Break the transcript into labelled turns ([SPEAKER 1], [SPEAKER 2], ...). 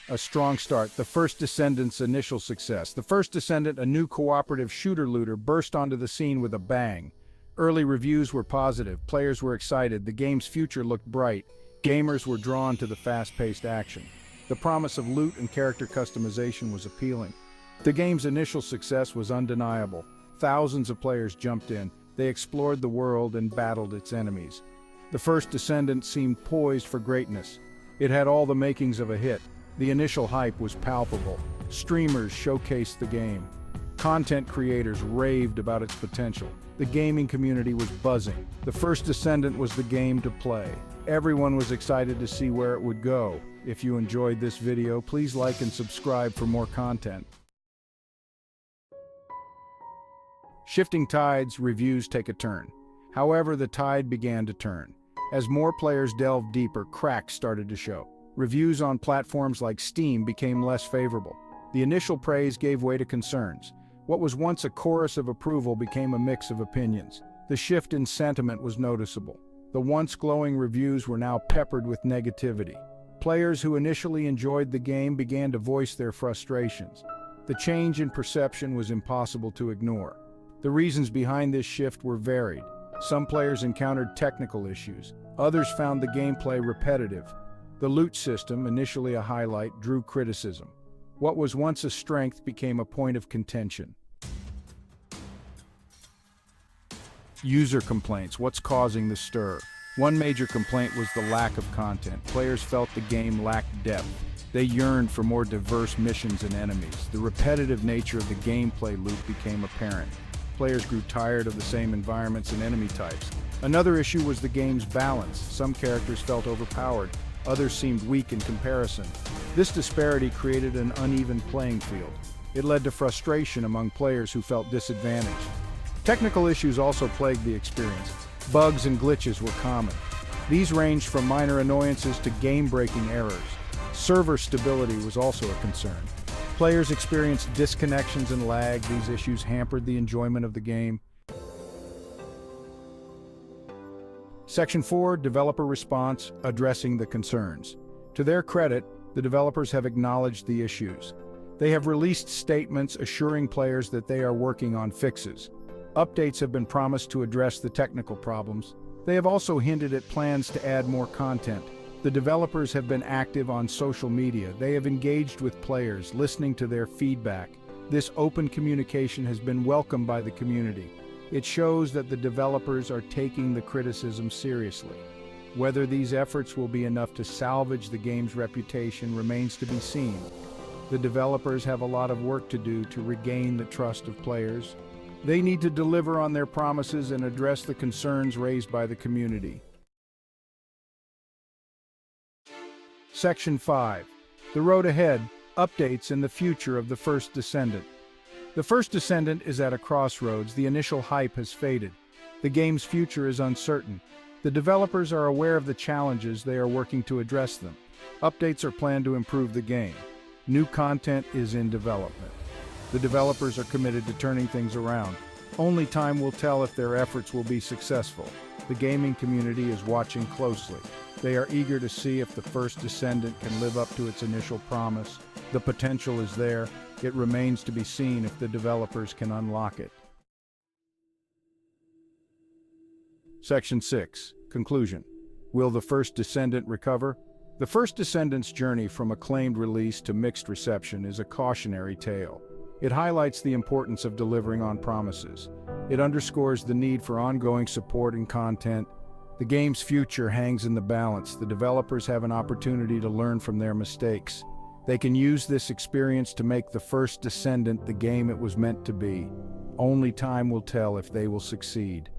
[SPEAKER 1] A strong start. The first Descendant's initial success. The first Descendant, a new cooperative shooter-looter, burst onto the scene with a bang. Early reviews were positive, players were excited, the game's future looked bright, gamers were drawn to the fast-paced action. The promise of loot and character customization was appealing. The game's initial success was undeniable. Thousands of players jumped in, they explored the world and battled its enemies. The first Descendant seemed poised for greatness. It had all the makings of a hit. The initial hype was palpable. Streamers showcased the game. Content creators raved about its potential. The gaming community was buzzing. The first Descendant was the game to play. Everyone was excited to see where it would go. If you enjoyed this video, please like and subscribe for more content. Shifting tides, reviews take a turn. However, the tide began to turn. As more players delved deeper, cracks started to show. Reviews on platforms like Steam became less favorable. The initial praise gave way to concerns. What was once a chorus of approval became a mix of opinions. The shift in sentiment was noticeable. The once glowing reviews were now peppered with negativity. Players who initially enjoyed the game began to voice their frustrations. The change in perception was impossible to ignore. The reasons behind this shift were varied. Some players encountered technical issues. Others found the gameplay repetitive. The loot system, initially a highlight, drew criticism. What was once a strength became a point of contention. User complaints. What's causing the stir? One major complaint was the lack of content. Players felt the game lacked depth. They yearned for more diverse missions and enemies. The repetitive nature of the gameplay loop became apparent. Players grew tired of the same environments and enemy types. Another issue was the game's balance. Some characters felt overpowered. Others seemed weak in comparison. This disparity created an uneven playing field. It led to frustration among players who felt disadvantaged. Technical issues also plagued the experience. Bugs and glitches were common. These ranged from minor annoyances to game-breaking errors. Server stability was also a concern. Players experienced disconnections and lag. These issues hampered the enjoyment of the game. Section 4, Developer Response, Addressing the Concerns. To their credit, the developers have acknowledged the issues. They have released statements assuring players that they are working on fixes. Updates have been promised to address the technical problems. They have also hinted at plans to add more content. The developers have been active on social media. They have engaged with players, listening to their feedback. This open communication has been welcomed by the community. It shows that the developers are taking the criticism seriously. Whether these efforts will be enough to salvage the game's reputation remains to be seen. The developers have a lot of work to do to regain the trust of players. They need to deliver on their promises and address the concerns raised by the community. Section 5. The Road Ahead, Updates in the Future of the First Descendant. The first Descendant is at a crossroads. The initial hype has faded. The game's future is uncertain. The developers are aware of the challenges. They are working to address them. Updates are planned to improve the game. New content is in development. The developers are committed to turning things around. Only time will tell if their efforts will be successful. The gaming community is watching closely. They are eager to see if the first Descendant can live up to its initial promise. The potential is there. It remains to be seen if the developers can unlock it. Section 6. Conclusion. Will the first Descendant recover? The first Descendant's journey from acclaimed release to mixed reception is a cautionary tale. It highlights the importance of delivering on promises. It underscores the need for ongoing support and content. The game's future hangs in the balance. The developers have an opportunity to learn from their mistakes. They can use this experience to make the first Descendant the game it was meant to be. Only time will tell if they will succeed.